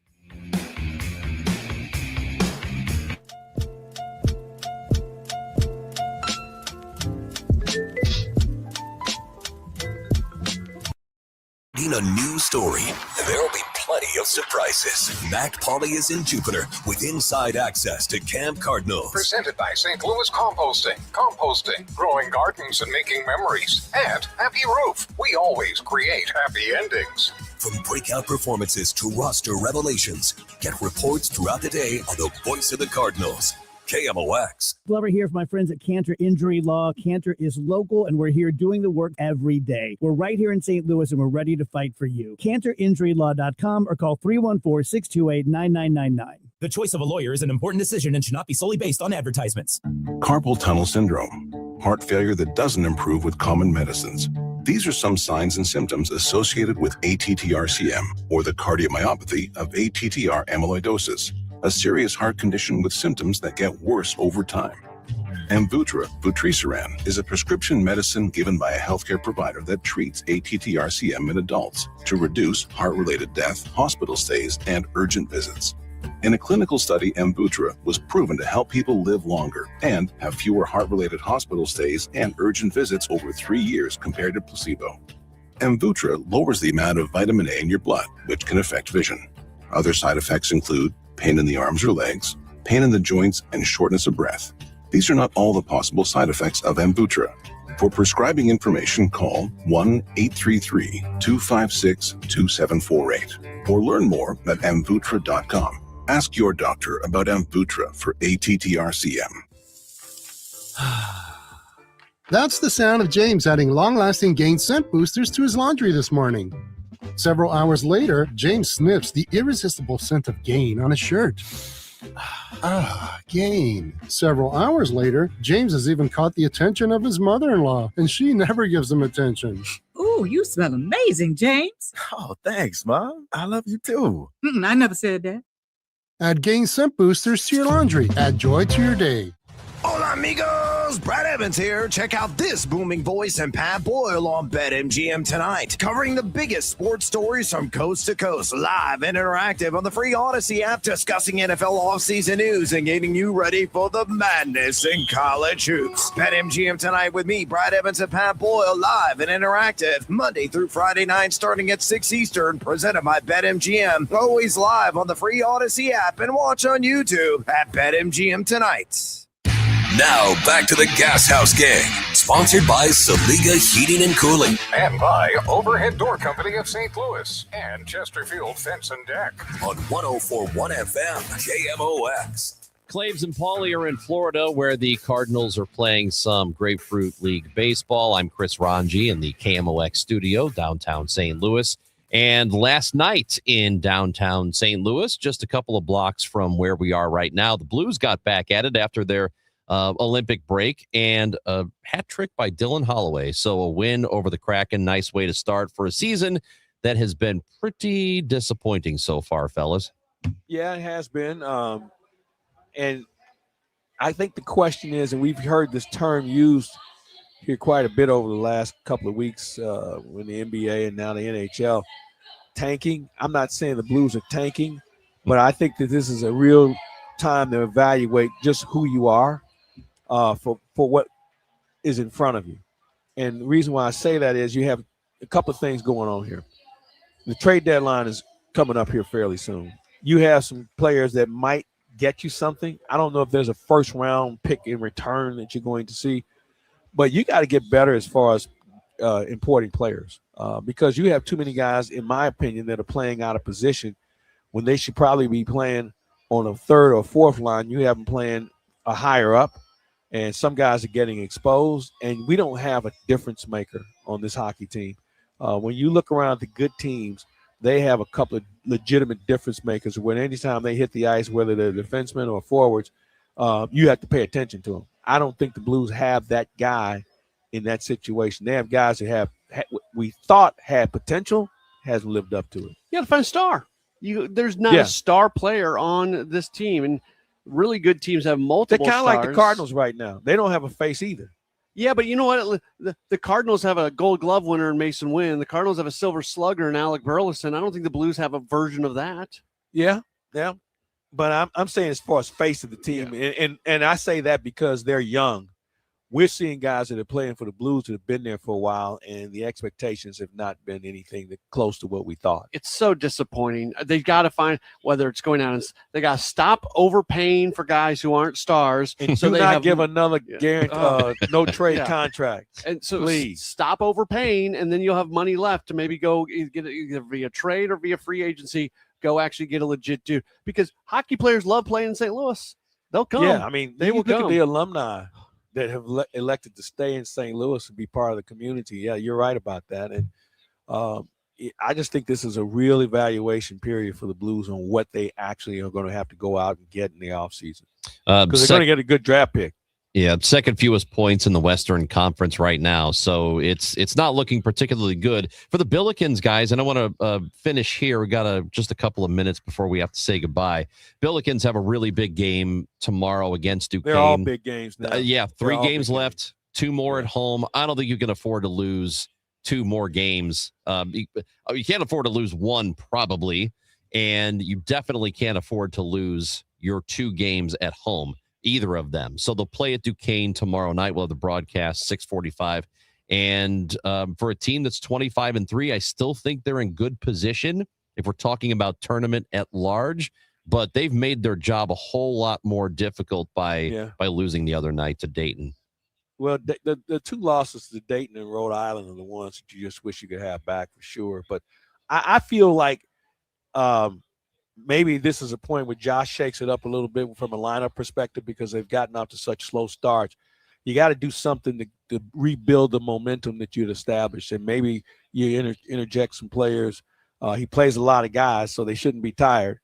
In a new story, there'll be plenty of surprises. Matt Pauley is in Jupiter with inside access to Camp Cardinals. Presented by St. Louis Composting. Composting, growing gardens and making memories. And Happy Roof. We always create happy endings. From breakout performances to roster revelations, get reports throughout the day on the voice of the Cardinals. KMOX. Glover here for my friends at Cantor Injury Law. Cantor is local, and we're here doing the work every day. We're right here in St. Louis, and we're ready to fight for you. CantorInjuryLaw.com or call 314-628-9999. The choice of a lawyer is an important decision and should not be solely based on advertisements. Carpal tunnel syndrome, heart failure that doesn't improve with common medicines. These are some signs and symptoms associated with ATTR-CM, or the cardiomyopathy of ATTR amyloidosis, a serious heart condition with symptoms that get worse over time. Amvuttra, vutrisiran, is a prescription medicine given by a healthcare provider that treats ATTR-CM in adults to reduce heart-related death, hospital stays, and urgent visits. In a clinical study, Amvuttra was proven to help people live longer and have fewer heart-related hospital stays and urgent visits over 3 years compared to placebo. Amvuttra lowers the amount of vitamin A in your blood, which can affect vision. Other side effects include pain in the arms or legs, pain in the joints, and shortness of breath. These are not all the possible side effects of Amvuttra. For prescribing information, call 1-833-256-2748 or learn more at amvuttra.com. Ask your doctor about Amvuttra for ATTR-CM. That's the sound of James adding long-lasting Gain scent boosters to his laundry this morning. Several hours later, James sniffs the irresistible scent of Gain on his shirt. Gain. Several hours later, James has even caught the attention of his mother-in-law, and she never gives him attention. Ooh, you smell amazing, James. Oh, thanks, Mom. I love you too. I never said that. Add Gain scent boosters to your laundry. Add joy to your day. Hola, amigos! Brad Evans here. Check out this booming voice and Pat Boyle on BetMGM tonight, covering the biggest sports stories from coast to coast, live and interactive on the free Odyssey app, discussing NFL offseason news and getting you ready for the madness in college hoops. BetMGM tonight with me, Brad Evans and Pat Boyle, live and interactive, Monday through Friday night, starting at 6 Eastern, presented by BetMGM. Always live on the free Odyssey app and watch on YouTube at BetMGM tonight. Now back to the Gashouse Gang, sponsored by Saliga Heating and Cooling. And by Overhead Door Company of St. Louis and Chesterfield Fence and Deck. On 104.1 FM, KMOX. Claves and Paulie are in Florida, where the Cardinals are playing some Grapefruit League baseball. I'm Chris Ranji in the KMOX studio, downtown St. Louis. And last night in downtown St. Louis, just a couple of blocks from where we are right now, the Blues got back at it after their Olympic break, and a hat trick by Dylan Holloway. So a win over the Kraken. Nice way to start for a season that has been pretty disappointing so far, fellas. Yeah, it has been. And I think the question is, and we've heard this term used here quite a bit over the last couple of weeks with the NBA and now the NHL, tanking. I'm not saying the Blues are tanking, but I think that this is a real time to evaluate just who you are. For what is in front of you. And the reason why I say that is you have a couple of things going on here. The trade deadline is coming up here fairly soon. You have some players that might get you something. I don't know if there's a first round pick in return that you're going to see, but you got to get better as far as importing players because you have too many guys, in my opinion, that are playing out of position when they should probably be playing on a third or fourth line. You have them playing a higher up. And some guys are getting exposed, and we don't have a difference maker on this hockey team. When you look around the good teams, they have a couple of legitimate difference makers when anytime they hit the ice, whether they're defensemen or forwards, you have to pay attention to them. I don't think the Blues have that guy in that situation. They have guys that we thought had potential, hasn't lived up to it. You got to find a star. There's not a star player on this team, and really good teams have multiple They're kind of stars. like the Cardinals right now. They don't have a face either. Yeah, but you know what? The Cardinals have a Gold Glove winner in Mason Wynn. The Cardinals have a Silver Slugger in Alec Burleson. I don't think the Blues have a version of that. Yeah. But I'm saying as far as face of the team, and I say that because they're young. We're seeing guys that are playing for the Blues that have been there for a while, and the expectations have not been anything that close to what we thought. It's so disappointing. They've got to find whether it's going out and they got to stop overpaying for guys who aren't stars. And so do they not give another no trade contract. And so please stop overpaying, and then you'll have money left to maybe go get either via trade or via free agency. Go actually get a legit dude, because hockey players love playing in St. Louis. They'll come. Yeah, I mean, they will look come. at the alumni that have elected to stay in St. Louis and be part of the community. Yeah, you're right about that. And I just think this is a real evaluation period for the Blues on what they actually are going to have to go out and get in the offseason. Because they're going to get a good draft pick. Yeah, second fewest points in the Western Conference right now. So it's not looking particularly good for the Billikens, guys. And I want to finish here. We got just a couple of minutes before we have to say goodbye. Billikens have a really big game tomorrow against Duquesne. They're all big games now. Yeah, 3 games left, 2 more at home. I don't think you can afford to lose 2 more games. You can't afford to lose 1 probably, and you definitely can't afford to lose your 2 games at home. Either of them. So they'll play at Duquesne tomorrow night. We'll have the broadcast 6:45. And for a team that's 25-3, I still think they're in good position if we're talking about tournament at large. But they've made their job a whole lot more difficult by losing the other night to Dayton. Well, the 2 losses to Dayton and Rhode Island are the ones that you just wish you could have back for sure. But I feel like maybe this is a point where Josh shakes it up a little bit from a lineup perspective because they've gotten off to such slow starts. You got to do something to rebuild the momentum that you'd established, and maybe you interject some players. He plays a lot of guys, so they shouldn't be tired,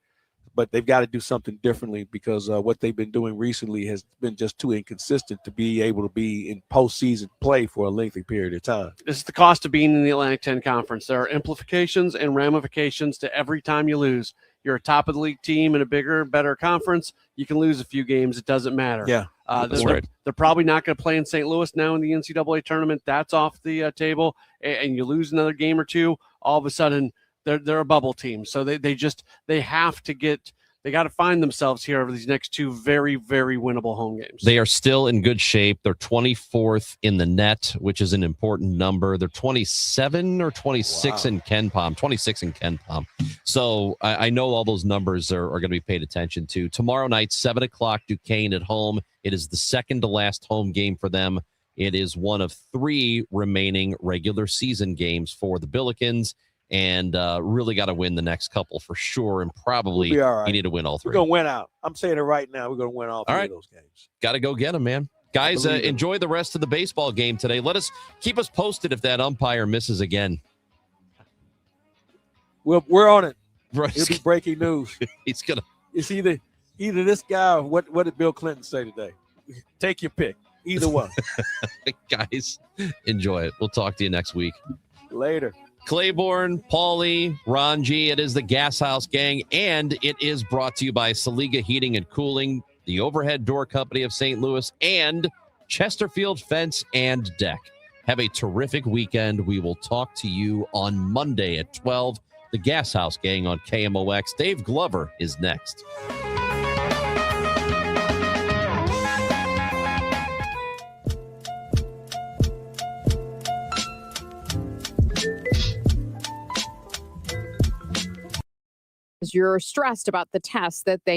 but they've got to do something differently because what they've been doing recently has been just too inconsistent to be able to be in postseason play for a lengthy period of time. This is the cost of being in the Atlantic 10 Conference. There are implications and ramifications to every time you lose. You're a top of the league team in a bigger, better conference. You can lose a few games. It doesn't matter. Yeah, that's right. They're probably not going to play in St. Louis now in the NCAA tournament. That's off the table. And you lose another game or 2, all of a sudden they're a bubble team. So they have to get. They got to find themselves here over these next 2 very, very winnable home games. They are still in good shape. They're 24th in the net, which is an important number. They're 27 or 26 in KenPom, 26 in KenPom. So I know all those numbers are going to be paid attention to. Tomorrow night, 7 o'clock, Duquesne at home. It is the second to last home game for them. It is one of 3 remaining regular season games for the Billikens. And really got to win the next couple for sure. And probably you need to win all 3. We're going to win out. I'm saying it right now. We're going to win all 3 of those games. Got to go get them, man. Guys, enjoy the rest of the baseball game today. Keep us posted if that umpire misses again. We're on it. Right. It'll be breaking news. It's either this guy or what did Bill Clinton say today? Take your pick. Either one. Guys, enjoy it. We'll talk to you next week. Later. Claiborne, Paulie, Ron G. It is the Gashouse Gang, and it is brought to you by Saliga Heating and Cooling, the Overhead Door Company of St. Louis, and Chesterfield Fence and Deck. Have a terrific weekend. We will talk to you on Monday at 12. The Gashouse Gang on KMOX. Dave Glover is next. You're stressed about the tests that they